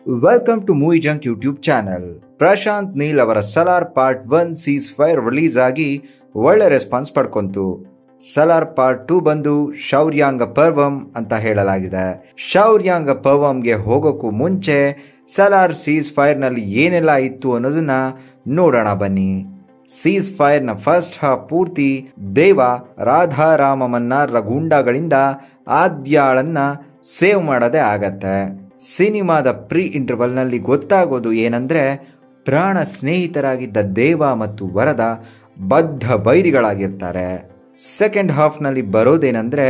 Welcome to Movie Junk YouTube channel. Prashanth Neel ಅವರ Salaar part 1 ceasefire release ಆಗಿ ಒಳ್ಳೆ response ಪಡ್ಕೊಂತು. Salaar part 2 ಬಂದು ಶೌರ್ಯಾಂಗ ಪರ್ವಂ ಅಂತ ಹೇಳಲಾಗಿದೆ. ಶೌರ್ಯಾಂಗ ಪರ್ವಂಗೆ ಹೋಗೋಕ್ಕೂ ಮುಂಚೆ ಸಲಾರ್ ಸೀಸ್ ಫೈರ್ ನಲ್ಲಿ ಏನೆಲ್ಲ ಇತ್ತು ಅನ್ನೋದನ್ನ ನೋಡೋಣ ಬನ್ನಿ. ಸೀಸ್ ಫೈರ್ ನ ಫಸ್ಟ್ ಹಾಫ್ ಪೂರ್ತಿ ದೇವ ರಾಧಾರಾಮ ಮನ್ನಾರ್ ಗೂಂಡಾಗಳಿಂದ ಆದ್ಯಾಳನ್ನ ಸೇವ್ ಮಾಡೋದೇ ಆಗತ್ತೆ. ಸಿನಿಮಾದ ಪ್ರೀ ಇಂಟರ್ವಲ್ ನಲ್ಲಿ ಗೊತ್ತಾಗೋದು ಏನಂದ್ರೆ ಪ್ರಾಣ ಸ್ನೇಹಿತರಾಗಿದ್ದ ದೇವ ಮತ್ತು ವರದ ಬದ್ಧ ಬೈರಿಗಳಾಗಿರ್ತಾರೆ. ಸೆಕೆಂಡ್ ಹಾಫ್ ನಲ್ಲಿ ಬರೋದೇನೆಂದ್ರೆ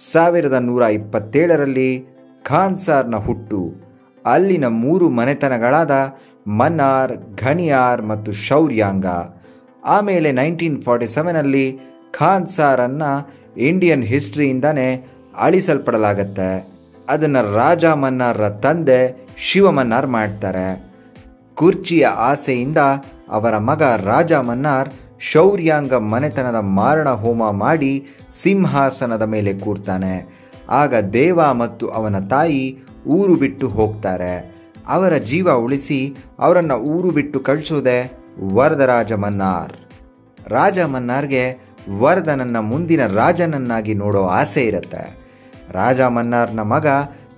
1127ರಲ್ಲಿ ಖಾನ್ಸಾರ್ನ ಹುಟ್ಟು. ಅಲ್ಲಿನ 3 ಮನೆತನಗಳಾದ ಮನ್ನಾರ್, ಘಣಿಯಾರ್ ಮತ್ತು ಶೌರ್ಯಾಂಗ. ಆಮೇಲೆ 1947ನಲ್ಲಿ ಖಾನ್ಸಾರನ್ನ ಇಂಡಿಯನ್ ಹಿಸ್ಟ್ರಿಯಿಂದಾನೇ ಅಳಿಸಲ್ಪಡಲಾಗತ್ತೆ. ಅದನ್ನು ರಾಜ ಮನ್ನಾರ್ರ ತಂದೆ ಶಿವ ಮನ್ನಾರ್ ಮಾಡ್ತಾರೆ. ಕುರ್ಚಿಯ ಆಸೆಯಿಂದ ಅವರ ಮಗ ರಾಜ ಮನ್ನಾರ್ ಶೌರ್ಯಾಂಗ ಮನೆತನದ ಮಾರಣ ಹೋಮ ಮಾಡಿ ಸಿಂಹಾಸನದ ಮೇಲೆ ಕೂರ್ತಾನೆ. ಆಗ ದೇವ ಮತ್ತು ಅವನ ತಾಯಿ ಊರು ಬಿಟ್ಟು ಹೋಗ್ತಾರೆ. ಅವರ ಜೀವ ಉಳಿಸಿ ಅವರನ್ನು ಊರು ಬಿಟ್ಟು ಕಳಿಸೋದೆ ವರದರಾಜ ಮನ್ನಾರ್. ರಾಜ ಮನ್ನಾರ್ಗೆ ವರದನನ್ನ ಮುಂದಿನ ರಾಜನನ್ನಾಗಿ ನೋಡೋ ಆಸೆ ಇರುತ್ತೆ. ರಾಜ ಮನ್ನಾರ್ನ ಮಗ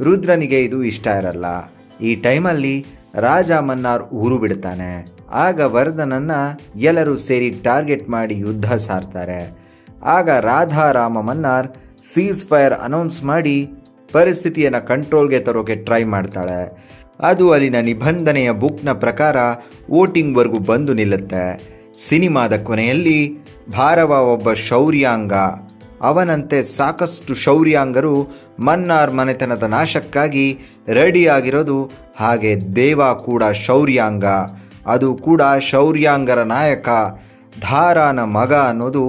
ರುದ್ರನಿಗೆ ಇದು ಇಷ್ಟ ಇರಲ್ಲ. ಈ ಟೈಮಲ್ಲಿ ರಾಜ ಮನ್ನಾರ್ ಊರು ಬಿಡ್ತಾನೆ. ಆಗ ವರದನನ್ನ ಎಲ್ಲರೂ ಸೇರಿ ಟಾರ್ಗೆಟ್ ಮಾಡಿ ಯುದ್ಧ ಸಾರ್ತಾರೆ. ಆಗ ರಾಧಾರಾಮ ಮನ್ನಾರ್ ಸೀಸ್ ಫೈರ್ ಅನೌನ್ಸ್ ಮಾಡಿ ಪರಿಸ್ಥಿತಿಯನ್ನು ಕಂಟ್ರೋಲ್ಗೆ ತರೋಕೆ ಟ್ರೈ ಮಾಡ್ತಾಳೆ. ಅದು ಅಲ್ಲಿನ ನಿಬಂಧನೆಯ ಬುಕ್ನ ಪ್ರಕಾರ ವೋಟಿಂಗ್ವರೆಗೂ ಬಂದು ನಿಲ್ಲುತ್ತೆ. ಸಿನಿಮಾದ ಕೊನೆಯಲ್ಲಿ ಭಾರವ ಒಬ್ಬ ಶೌರ್ಯಾಂಗ. ಅವನಂತೆ ಸಾಕಷ್ಟು ಶೌರ್ಯಾಂಗರು ಮನ್ನಾರ್ ಮನೆತನದ ನಾಶಕ್ಕಾಗಿ ರೆಡಿಯಾಗಿರೋದು. ಹಾಗೆ ದೇವ ಕೂಡ ಶೌರ್ಯಾಂಗ, ಅದು ಕೂಡ ಶೌರ್ಯಾಂಗರ ನಾಯಕ ಧಾರಾನ ಮಗ ಅನ್ನೋದು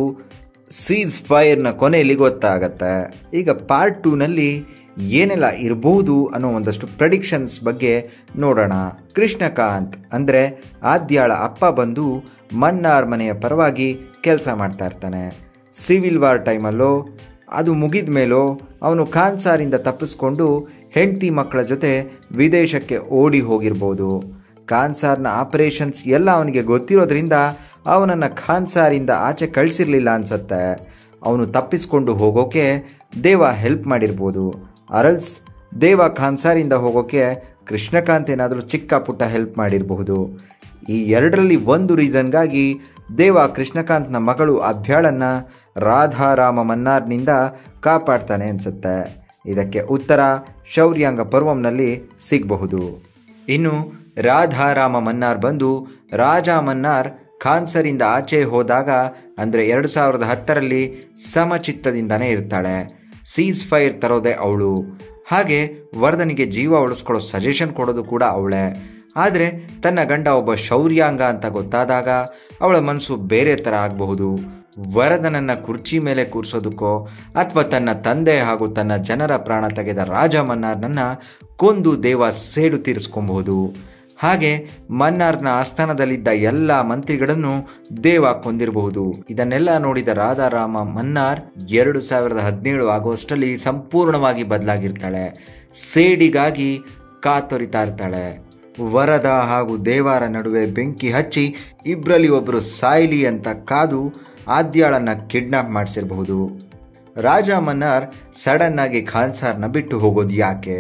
ಸೀಸ್ ಫೈರ್ನ ಕೊನೆಯಲ್ಲಿ ಗೊತ್ತಾಗತ್ತೆ. ಈಗ ಪಾರ್ಟ್ 2ನಲ್ಲಿ ಏನೆಲ್ಲ ಇರಬಹುದು ಅನ್ನೋ ಒಂದಷ್ಟು ಪ್ರೆಡಿಕ್ಷನ್ಸ್ ಬಗ್ಗೆ ನೋಡೋಣ. ಕೃಷ್ಣಕಾಂತ್ ಅಂದರೆ ಆದ್ಯಾಳ ಅಪ್ಪ ಬಂದು ಮನ್ನಾರ್ ಮನೆಯ ಪರವಾಗಿ ಕೆಲಸ ಮಾಡ್ತಾ ಇರ್ತಾನೆ. ಸಿವಿಲ್ ವಾರ್ ಟೈಮಲ್ಲೋ ಅದು ಮುಗಿದ ಮೇಲೋ ಅವನು ಖಾನ್ಸಾರಿಂದ ತಪ್ಪಿಸ್ಕೊಂಡು ಹೆಂಡತಿ ಮಕ್ಕಳ ಜೊತೆ ವಿದೇಶಕ್ಕೆ ಓಡಿ ಹೋಗಿರ್ಬೋದು. ಖಾನ್ಸಾರ್ನ ಆಪರೇಷನ್ಸ್ ಎಲ್ಲ ಅವನಿಗೆ ಗೊತ್ತಿರೋದ್ರಿಂದ ಅವನನ್ನು ಖಾನ್ಸಾರಿಂದ ಆಚೆ ಕಳಿಸಿರ್ಲಿಲ್ಲ ಅನ್ಸತ್ತೆ. ಅವನು ತಪ್ಪಿಸ್ಕೊಂಡು ಹೋಗೋಕೆ ದೇವ ಹೆಲ್ಪ್ ಮಾಡಿರ್ಬೋದು. ಅರಲ್ಸ್ ದೇವ ಖಾನ್ಸಾರಿಂದ ಹೋಗೋಕೆ ಕೃಷ್ಣಕಾಂತ್ ಏನಾದರೂ ಚಿಕ್ಕ ಪುಟ್ಟ ಹೆಲ್ಪ್ ಮಾಡಿರಬಹುದು. ಈ ಎರಡರಲ್ಲಿ ಒಂದು ರೀಸನ್ಗಾಗಿ ದೇವ ಕೃಷ್ಣಕಾಂತ್ನ ಮಗಳು ಅಭ್ಯಾಳನ್ನ ರಾಧಾರಾಮ ಮನ್ನಾರ್ನಿಂದ ಕಾಪಾಡ್ತಾನೆ ಅನ್ಸುತ್ತೆ. ಇದಕ್ಕೆ ಉತ್ತರ ಶೌರ್ಯಾಂಗ ಪರ್ವಂನಲ್ಲಿ ಸಿಗಬಹುದು. ಇನ್ನು ರಾಧಾರಾಮ ಮನ್ನಾರ್ ಬಂದು ರಾಜ ಮನ್ನಾರ್ ಖಾನ್ಸರಿಂದ ಆಚೆ ಹೋದಾಗ ಅಂದರೆ 2010ರಲ್ಲಿ ಸಮಚಿತ್ತದಿಂದನೇ ಇರ್ತಾಳೆ. ಸೀಸ್ ಫೈರ್ ತರೋದೇ ಅವಳು. ಹಾಗೆ ವರದನಿಗೆ ಜೀವ ಉಳಿಸ್ಕೊಳ್ಳೋ ಸಜೆಷನ್ ಕೊಡೋದು ಕೂಡ ಅವಳೇ. ಆದರೆ ತನ್ನ ಗಂಡ ಒಬ್ಬ ಶೌರ್ಯಾಂಗ ಅಂತ ಗೊತ್ತಾದಾಗ ಅವಳ ಮನಸ್ಸು ಬೇರೆ ಥರ ಆಗಬಹುದು. ವರದನನ್ನ ಕುರ್ಚಿ ಮೇಲೆ ಕೂರಿಸೋದಕ್ಕೋ ಅಥವಾ ತನ್ನ ತಂದೆ ಹಾಗೂ ತನ್ನ ಜನರ ಪ್ರಾಣ ತೆಗೆದ ರಾಜ ಮನ್ನಾರ್ನನ್ನ ಕೊಂದು ದೇವ ಸೇಡು ತೀರಿಸ್ಕೊಬಹುದು. ಹಾಗೆ ಮನ್ನಾರ್ನ ಆಸ್ಥಾನದಲ್ಲಿದ್ದ ಎಲ್ಲ ಮಂತ್ರಿಗಳನ್ನು ದೇವ ಕೊಂದಿರಬಹುದು. ಇದನ್ನೆಲ್ಲ ನೋಡಿದ ರಾಧಾರಾಮ ಮನ್ನಾರ್ 2017 ಆಗಸ್ಟಲ್ಲಿ ಸಂಪೂರ್ಣವಾಗಿ ಬದಲಾಗಿರ್ತಾಳೆ. ಸೇಡಿಗಾಗಿ ಕಾತೊರಿತಾ ಇರ್ತಾಳೆ. ವರದ ಹಾಗೂ ದೇವರ ನಡುವೆ ಬೆಂಕಿ ಹಚ್ಚಿ ಇಬ್ಬರಲ್ಲಿ ಒಬ್ಬರು ಸಾಯ್ಲಿ ಅಂತ ಕಾದು ಆದ್ಯಾಳನ್ನ ಕಿಡ್ನಾಪ್ ಮಾಡಿಸಿರಬಹುದು. ರಾಜ ಮನ್ನಾರ್ ಸಡನ್ ಆಗಿ ಖಾನ್ಸಾರ್ನ ಬಿಟ್ಟು ಹೋಗೋದು ಯಾಕೆ?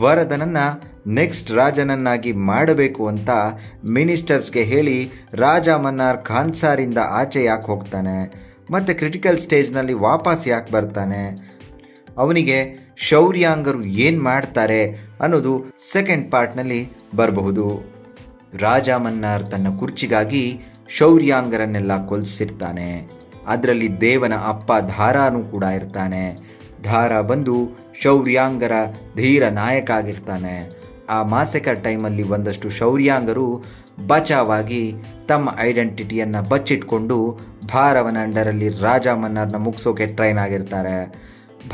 ವರದನನ್ನ ನೆಕ್ಸ್ಟ್ ರಾಜನನ್ನಾಗಿ ಮಾಡಬೇಕು ಅಂತ ಮಿನಿಸ್ಟರ್ಸ್ಗೆ ಹೇಳಿ ರಾಜ ಮನ್ನಾರ್ ಖಾನ್ಸಾರಿಂದ ಆಚೆ ಯಾಕೆ ಹೋಗ್ತಾನೆ? ಮತ್ತೆ ಕ್ರಿಟಿಕಲ್ ಸ್ಟೇಜ್ನಲ್ಲಿ ವಾಪಸ್ ಯಾಕೆ ಬರ್ತಾನೆ? ಅವನಿಗೆ ಶೌರ್ಯಾಂಗರು ಏನು ಮಾಡ್ತಾರೆ ಅನ್ನೋದು ಸೆಕೆಂಡ್ ಪಾರ್ಟ್ನಲ್ಲಿ ಬರಬಹುದು. ರಾಜ ಮನ್ನಾರ್ ತನ್ನ ಕುರ್ಚಿಗಾಗಿ ಶೌರ್ಯಾಂಗರನ್ನೆಲ್ಲ ಕೊಲ್ಸಿರ್ತಾನೆ. ಅದರಲ್ಲಿ ದೇವನ ಅಪ್ಪ ಧಾರಾನು ಕೂಡ ಇರ್ತಾನೆ. ಧಾರ ಬಂದು ಶೌರ್ಯಾಂಗರ ಧೀರ ನಾಯಕ ಆಗಿರ್ತಾನೆ. ಆ ಮಾಸೆಕರ್ ಟೈಮಲ್ಲಿ ಒಂದಷ್ಟು ಶೌರ್ಯಾಂಗರು ಬಚಾವಾಗಿ ತಮ್ಮ ಐಡೆಂಟಿಟಿಯನ್ನು ಬಚ್ಚಿಟ್ಕೊಂಡು ಭಾರವನ ಅಂಡರಲ್ಲಿ ರಾಜ ಮನ್ನಾರ್ನ ಮುಗಿಸೋಕೆ ಟ್ರೈನ್ ಆಗಿರ್ತಾರೆ.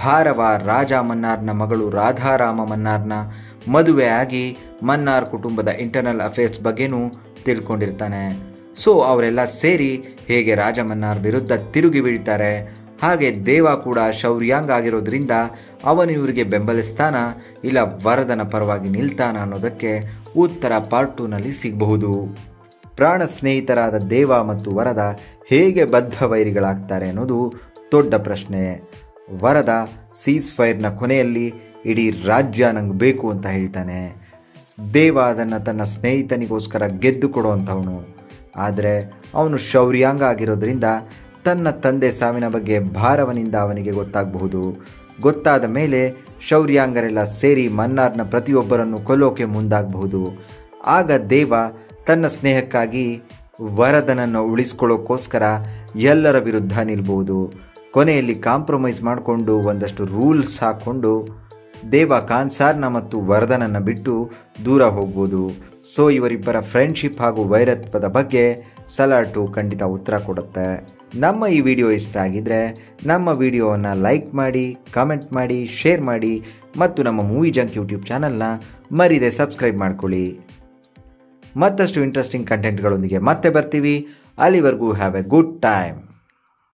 ಭಾರವ ರಾಜ ಮನ್ನಾರ್ನ ಮಗಳು ರಾಧಾರಾಮ ಮನ್ನಾರ್ನ ಮದುವೆ ಆಗಿ ಮನ್ನಾರ್ ಕುಟುಂಬದ ಇಂಟರ್ನಲ್ ಅಫೇರ್ಸ್ ಬಗ್ಗೆನೂ ತಿಳ್ಕೊಂಡಿರ್ತಾನೆ. ಸೊ ಅವರೆಲ್ಲ ಸೇರಿ ಹೇಗೆ ರಾಜ ಮನ್ನಾರ್ ವಿರುದ್ಧ ತಿರುಗಿ ಬೀಳ್ತಾರೆ ಹಾಗೆ ದೇವ ಕೂಡ ಶೌರ್ಯಾಂಗ ಆಗಿರೋದ್ರಿಂದ ಅವನು ಇವರಿಗೆ ಬೆಂಬಲಿಸ್ತಾನ ಇಲ್ಲ ವರದನ ಪರವಾಗಿ ನಿಲ್ತಾನ ಅನ್ನೋದಕ್ಕೆ ಉತ್ತರ ಪಾರ್ಟ್ 2ನಲ್ಲಿ ಸಿಗಬಹುದು. ಪ್ರಾಣ ಸ್ನೇಹಿತರಾದ ದೇವ ಮತ್ತು ವರದ ಹೇಗೆ ಬದ್ಧ ವೈರಿಗಳಾಗ್ತಾರೆ ಅನ್ನೋದು ದೊಡ್ಡ ಪ್ರಶ್ನೆ. ವರದ ಸೀಸ್ ಫೈರ್ನ ಕೊನೆಯಲ್ಲಿ ಇಡೀ ರಾಜ್ಯ ನಂಗೆ ಬೇಕು ಅಂತ ಹೇಳ್ತಾನೆ. ದೇವ ಅದನ್ನು ತನ್ನ ಸ್ನೇಹಿತನಿಗೋಸ್ಕರ ಗೆದ್ದು ಕೊಡುವಂಥವನು. ಆದರೆ ಅವನು ಶೌರ್ಯಾಂಗ ಆಗಿರೋದ್ರಿಂದ ತನ್ನ ತಂದೆ ಸಾವಿನ ಬಗ್ಗೆ ಭಾರವನಿಂದ ಅವನಿಗೆ ಗೊತ್ತಾಗಬಹುದು. ಗೊತ್ತಾದ ಮೇಲೆ ಶೌರ್ಯಾಂಗರೆಲ್ಲ ಸೇರಿ ಮನ್ನಾರ್ನ ಪ್ರತಿಯೊಬ್ಬರನ್ನು ಕೊಲ್ಲೋಕೆ ಮುಂದಾಗಬಹುದು. ಆಗ ದೇವ ತನ್ನ ಸ್ನೇಹಕ್ಕಾಗಿ ವರದನನ್ನು ಉಳಿಸ್ಕೊಳ್ಳೋಕ್ಕೋಸ್ಕರ ಎಲ್ಲರ ವಿರುದ್ಧ ನಿಲ್ಬಹುದು. ಕೊನೆಯಲ್ಲಿ ಕಾಂಪ್ರಮೈಸ್ ಮಾಡಿಕೊಂಡು ಒಂದಷ್ಟು ರೂಲ್ಸ್ ಹಾಕ್ಕೊಂಡು ದೇವ ಕಾನ್ಸಾರ್ನ ಮತ್ತು ವರದನನ್ನು ಬಿಟ್ಟು ದೂರ ಹೋಗ್ಬೋದು. ಸೊ ಇವರಿಬ್ಬರ ಫ್ರೆಂಡ್ಶಿಪ್ ಹಾಗೂ ವೈರತ್ವದ ಬಗ್ಗೆ ಸಲಾರ್ 2 ಖಂಡಿತ ಉತ್ತರ ಕೊಡುತ್ತೆ. ನಮ್ಮ ಈ ವಿಡಿಯೋ ಇಷ್ಟ ಆಗಿದ್ರೆ ನಮ್ಮ ವಿಡಿಯೋವನ್ನು ಲೈಕ್ ಮಾಡಿ, ಕಮೆಂಟ್ ಮಾಡಿ, ಶೇರ್ ಮಾಡಿ ಮತ್ತು ನಮ್ಮ ಮೂವಿ ಜಂಕ್ ಯೂಟ್ಯೂಬ್ ಚಾನಲ್ನ ಮರಿದೆ ಸಬ್ಸ್ಕ್ರೈಬ್ ಮಾಡ್ಕೊಳ್ಳಿ. ಮತ್ತಷ್ಟು ಇಂಟ್ರೆಸ್ಟಿಂಗ್ ಕಂಟೆಂಟ್ಗಳೊಂದಿಗೆ ಮತ್ತೆ ಬರ್ತೀವಿ. ಅಲ್ಲಿವರೆಗೂ ಹ್ಯಾವ್ ಎ ಗುಡ್ ಟೈಮ್.